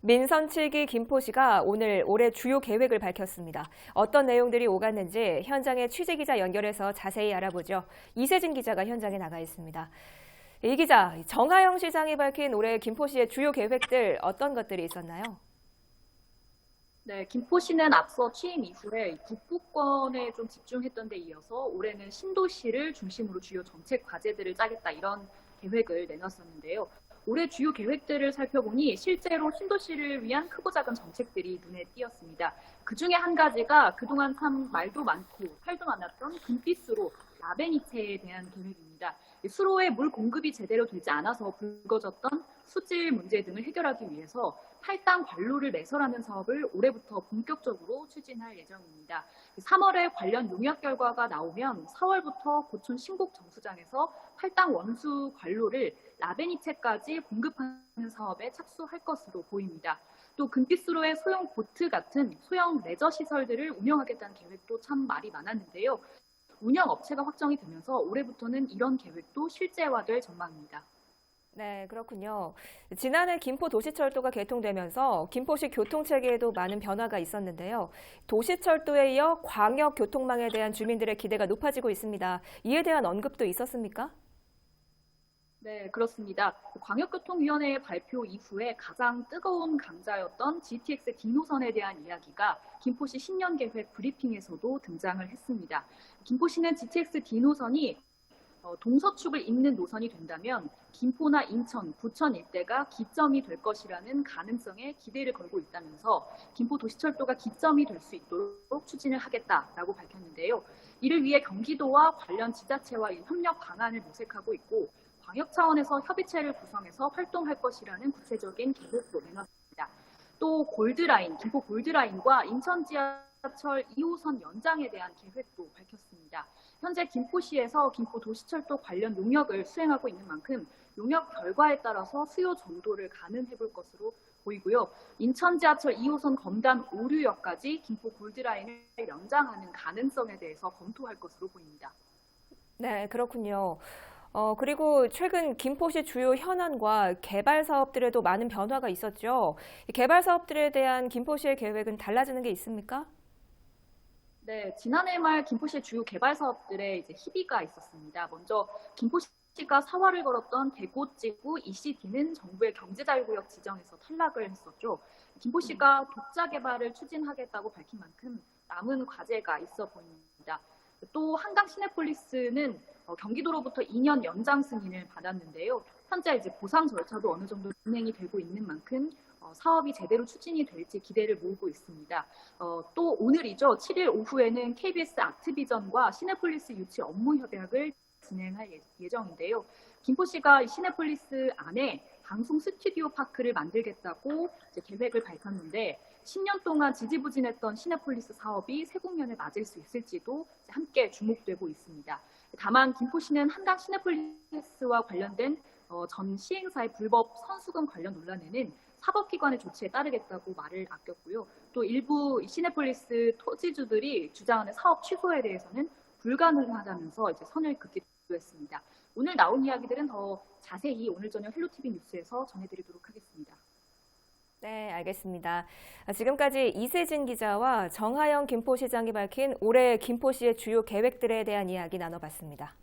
민선 7기 김포시가 오늘 올해 주요 계획을 밝혔습니다. 어떤 내용들이 오갔는지 현장의 취재기자 연결해서 자세히 알아보죠. 이세진 기자가 현장에 나가 있습니다. 이 기자, 정하영 시장이 밝힌 올해 김포시의 주요 계획들 어떤 것들이 있었나요? 네, 김포시는 앞서 취임 이후에 북부권에 좀 집중했던 데 이어서 올해는 신도시를 중심으로 주요 정책 과제들을 짜겠다 이런 계획을 내놨었는데요. 올해 주요 계획들을 살펴보니 실제로 신도시를 위한 크고 작은 정책들이 눈에 띄었습니다. 그중에 한 가지가 그동안 참 말도 많고 팔도 많았던 금빛수로 라베니체에 대한 계획입니다. 수로의 물 공급이 제대로 되지 않아서 불거졌던 수질 문제 등을 해결하기 위해서 탈당 관로를 매설하는 사업을 올해부터 본격적으로 추진할 예정입니다. 3월에 관련 용역 결과가 나오면 4월부터 고촌 신곡 정수장에서 탈당 원수 관로를 라베니체까지 공급하는 사업에 착수할 것으로 보입니다. 또 금빛수로의 소형 보트 같은 소형 레저 시설들을 운영하겠다는 계획도 참 말이 많았는데요. 운영 업체가 확정이 되면서 올해부터는 이런 계획도 실제화될 전망입니다. 네, 그렇군요. 지난해 김포도시철도가 개통되면서 김포시 교통체계에도 많은 변화가 있었는데요. 도시철도에 이어 광역교통망에 대한 주민들의 기대가 높아지고 있습니다. 이에 대한 언급도 있었습니까? 네, 그렇습니다. 광역교통위원회의 발표 이후에 가장 뜨거운 감자였던 GTX D노선에 대한 이야기가 김포시 신년계획 브리핑에서도 등장을 했습니다. 김포시는 GTX D노선이 동서축을 잇는 노선이 된다면 김포나 인천, 부천 일대가 기점이 될 것이라는 가능성에 기대를 걸고 있다면서 김포도시철도가 기점이 될 수 있도록 추진을 하겠다라고 밝혔는데요. 이를 위해 경기도와 관련 지자체와 협력 방안을 모색하고 있고 광역 차원에서 협의체를 구성해서 활동할 것이라는 구체적인 계획도 내놨습니다. 또 골드라인, 김포 골드라인과 인천 지하철 2호선 연장에 대한 계획도 밝혔습니다. 현재 김포시에서 김포도시철도 관련 용역을 수행하고 있는 만큼 용역 결과에 따라서 수요 정도를 가늠해 볼 것으로 보이고요. 인천 지하철 2호선 검담 오류역까지 김포 골드라인을 연장하는 가능성에 대해서 검토할 것으로 보입니다. 네, 그렇군요. 그리고 최근 김포시 주요 현안과 개발 사업들에도 많은 변화가 있었죠. 이 개발 사업들에 대한 김포시의 계획은 달라지는 게 있습니까? 네, 지난해 말 김포시의 주요 개발 사업들에 이제 희비가 있었습니다. 먼저 김포시가 사활을 걸었던 대고지구 ECD는 정부의 경제자유구역 지정에서 탈락을 했었죠. 김포시가 독자 개발을 추진하겠다고 밝힌 만큼 남은 과제가 있어 보입니다. 또 한강 시내폴리스는 경기도로부터 2년 연장 승인을 받았는데요. 현재 이제 보상 절차도 어느 정도 진행이 되고 있는 만큼 사업이 제대로 추진이 될지 기대를 모으고 있습니다. 또 오늘이죠. 7일 오후에는 KBS 아트비전과 시내폴리스 유치 업무 협약을 진행할 예정인데요. 김포시가 시내폴리스 안에 방송 스튜디오 파크를 만들겠다고 이제 계획을 밝혔는데 10년 동안 지지부진했던 시내폴리스 사업이 새 국면을 맞을 수 있을지도 함께 주목되고 있습니다. 다만 김포시는 한강 시내폴리스와 관련된 전 시행사의 불법 선수금 관련 논란에는 사법기관의 조치에 따르겠다고 말을 아꼈고요. 또 일부 시내폴리스 토지주들이 주장하는 사업 취소에 대해서는 불가능하다면서 이제 선을 긋기도 했습니다. 오늘 나온 이야기들은 더 자세히 오늘 저녁 헬로티비 뉴스에서 전해드리도록 하겠습니다. 네, 알겠습니다. 지금까지 이세진 기자와 정하영 김포시장이 밝힌 올해 김포시의 주요 계획들에 대한 이야기 나눠봤습니다.